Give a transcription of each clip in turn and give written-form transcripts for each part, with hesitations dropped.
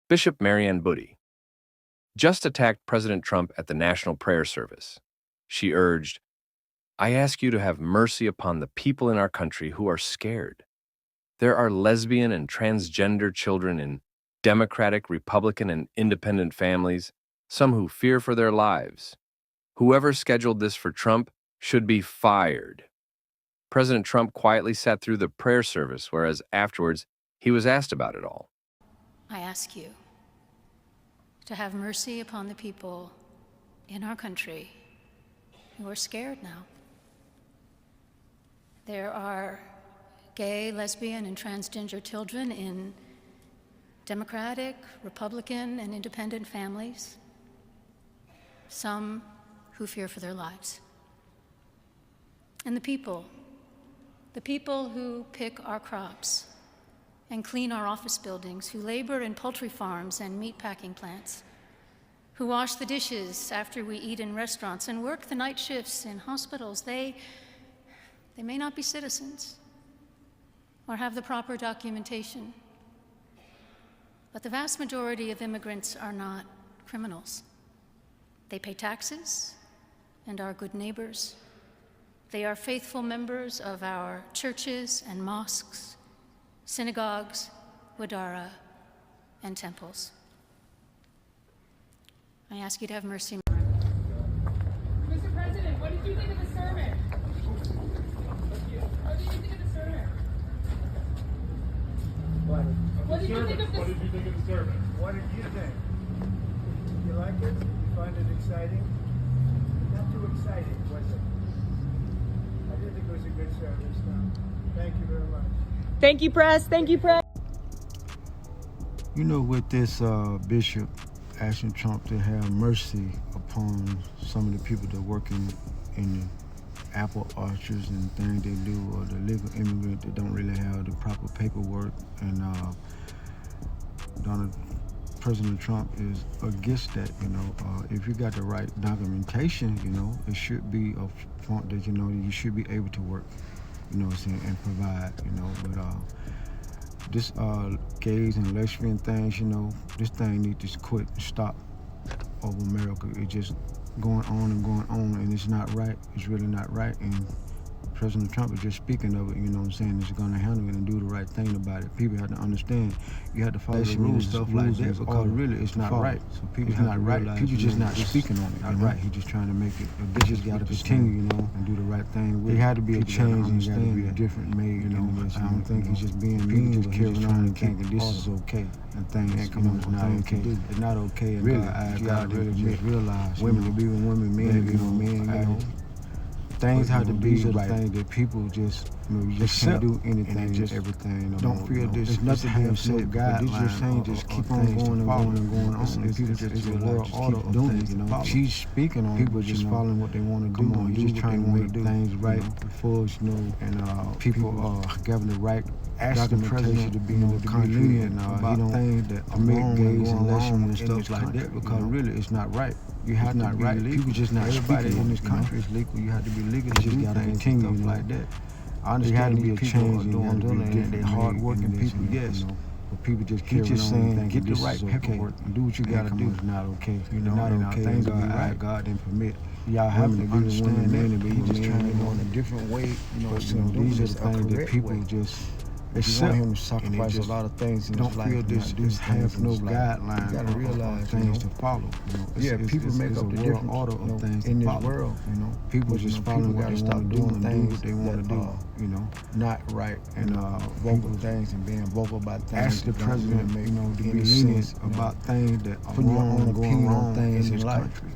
Bishop Mariann Budde just attacked President Trump at the National Prayer Service. She urged, "I ask you to have mercy upon the people in our country who are scared. There are lesbian and transgender children in Democratic, Republican, and independent families, some who fear for their lives. Whoever scheduled this for Trump should be fired." President Trump quietly sat through the prayer service, whereas afterwards he was asked about it all. I ask you to have mercy upon the people in our country who are scared now. There are gay, lesbian, and transgender children in Democratic, Republican, and independent families, some who fear for their lives. And the people who pick our crops and clean our office buildings, who labor in poultry farms and meatpacking plants, who wash the dishes after we eat in restaurants and work the night shifts in hospitals, they may not be citizens or have the proper documentation, but the vast majority of immigrants are not criminals. They pay taxes and are good neighbors. They are faithful members of our churches and mosques, synagogues, wadara, and temples. I ask you to have mercy. Mr. President, what did you think of the sermon? What did you think of the sermon? What did you think of the sermon? What did you think? You like it? You find it exciting? Not too exciting, was it? I did think it was a good service. Thank you very much. Thank you, press. Thank you, press. You know, with this bishop asking Trump to have mercy upon some of the people that work in the apple orchards and things they do, or the legal immigrant that don't really have the proper paperwork, and President Trump is against that. If you got the right documentation, it should be a font that you should be able to work, and provide, but this gays and lesbian things, this thing needs to quit and stop over America. It's just going on and going on, and it's not right. It's really not right, and President Trump is just speaking of it, is going to handle it and do the right thing about it. People have to understand, you have to follow the rules, stuff like that, because really it's not right. So people it's not right. People just not speaking on it. Not right. He's just trying to make it. They just got to continue, and do the right thing. It had to be a change, and it had to be a different made. I don't think he's just being mean. Just carrying on and thinking this is okay, and things it's not okay. It's not okay. And really, you got to really realize women to be with women, men to be with men. Things have to be right. Things that people just, you just can't do anything and just everything. Don't feel this. There's nothing have set guidelines. Just keep on going and going and going on. And people just a world order of things. She's speaking on people just following what they want to do. Come on, just trying to make things right before and people are given the right. Ask the president to be lenient about things that permit gays and lesbians and stuff like that, because really it's not right. You have to be right. People just not everybody in this country is legal. You have to be legal to just gotta continue like that. I understand there had to be a change and they're hard-working people, yes. But people just keep just saying, get the right paperwork and do what you gotta do. It's not okay. Not okay. Things will be right. God didn't permit. Y'all have to understand that, but you just trying to go in a different way. These are the things that people just. They want him to sacrifice a lot of things in his life. Don't feel this have no guidelines. You gotta realize things to follow. People make up the different order of things in this world. People just following what they stop doing things what they want to do. Not right, and vocal things and being vocal about things. Ask the president, to be lenient about things that are putting your own opinion on things in this country.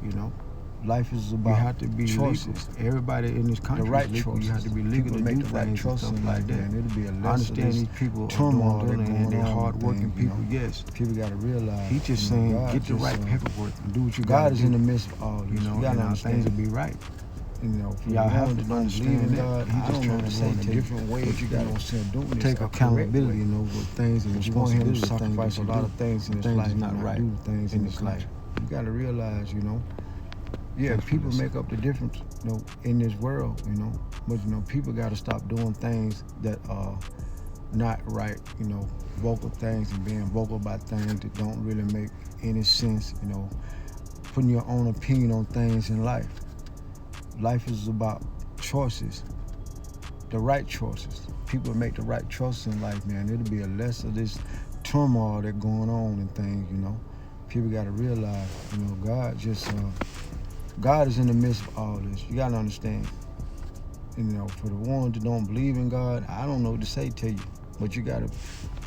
Life is about have to be choices. Legal. Everybody in this country the right is legal. You have to be legal to do things and stuff like that. And it'll be a I understand these people turmoil and they're hard-working people. Yes, people got to realize. He's just saying, get the right paperwork and do what you got to do. God is in the midst of all this. You got to understand things will be right. Y'all have to understand that. He's just trying to say a different way. But you got to take accountability, with things and responsibility. Sacrifice a lot of things in this life. Not right. Do things in this life. You got to realize, Yeah, people make up the difference, in this world, but people got to stop doing things that not right, vocal things and being vocal about things that don't really make any sense, putting your own opinion on things in life. Life is about choices, the right choices. People make the right choices in life, man. It'll be a less of this turmoil that's going on and things, People got to realize, God is in the midst of all this. You got to understand. For the ones that don't believe in God, I don't know what to say to you. But you got to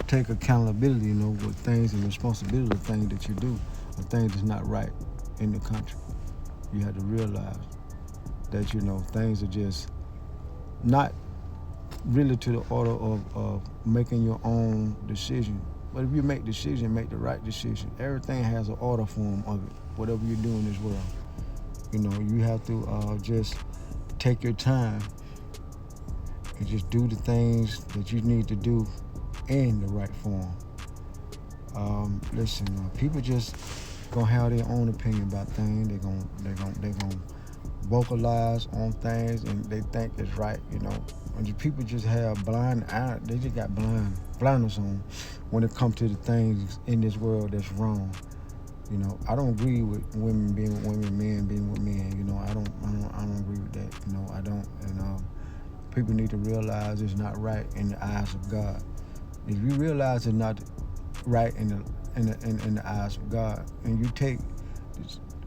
take accountability, with things and responsibility of things that you do, or things that's not right in the country. You have to realize that, things are just not really to the order of making your own decision. But if you make decision, make the right decision. Everything has an order form of it, whatever you do in this world. You have to just take your time and just do the things that you need to do in the right form. Listen, people just gonna have their own opinion about things. They're gonna vocalize on things and they think it's right. And people just have they just got blinders on when it comes to the things in this world that's wrong. I don't agree with women being with women, men being with men. I don't agree with that. I don't. And people need to realize it's not right in the eyes of God. If you realize it's not right in the eyes of God, and you take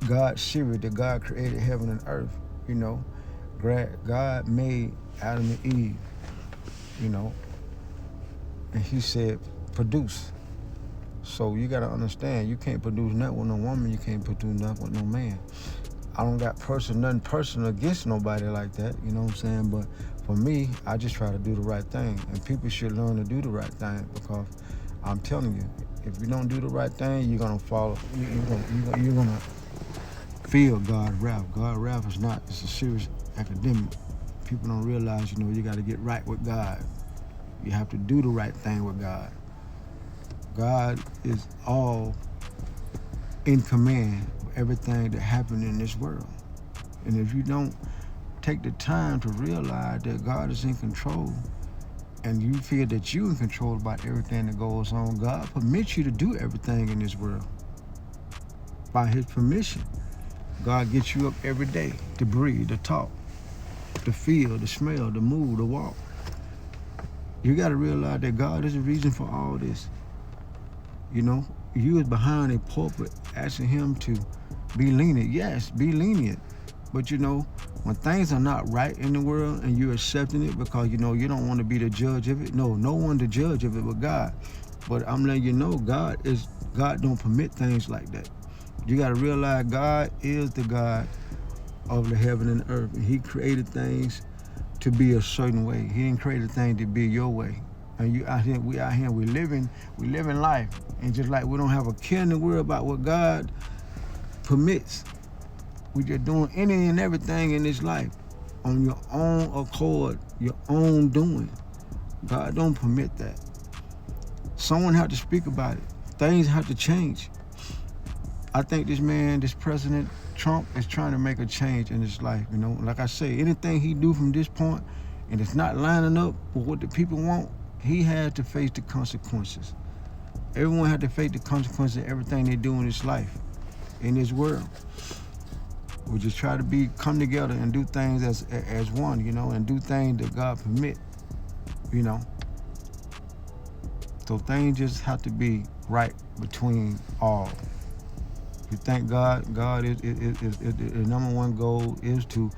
God serious, that God created heaven and earth, God made Adam and Eve, and He said, produce. So you gotta understand, you can't produce nothing with no woman, you can't produce nothing with no man. I don't got nothing personal against nobody like that, you know what I'm saying? But for me, I just try to do the right thing, and people should learn to do the right thing, because I'm telling you, if you don't do the right thing, you're gonna follow. You're gonna feel God's wrath. God's wrath is not. It's a serious epidemic. People don't realize, you got to get right with God. You have to do the right thing with God. God is all in command of everything that happens in this world. And if you don't take the time to realize that God is in control, and you feel that you're in control about everything that goes on, God permits you to do everything in this world by His permission. God gets you up every day to breathe, to talk, to feel, to smell, to move, to walk. You got to realize that God is the reason for all this. You is behind a pulpit asking Him to be lenient. Yes, be lenient. But when things are not right in the world and you're accepting it because you don't want to be the judge of it. No one the judge of it but God. But I'm letting you know, God don't permit things like that. You got to realize God is the God of the heaven and earth, and He created things to be a certain way. He didn't create a thing to be your way. And we out here, we living life, and just like we don't have a care in the world about what God permits. We just doing anything and everything in this life on your own accord, your own doing. God don't permit that. Someone have to speak about it. Things have to change. I think this President Trump is trying to make a change in his life. Like I say, anything he do from this point, and it's not lining up with what the people want, he had to face the consequences. Everyone had to face the consequences of everything they do in this life, in this world. We just try to come together and do things as one, and do things that God permit, So things just have to be right between all. You thank God is the number one goal is to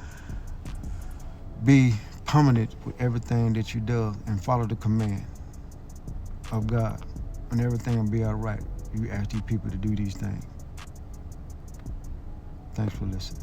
be permanent with everything that you do and follow the command of God, and everything will be all right. You ask these people to do these things. Thanks for listening.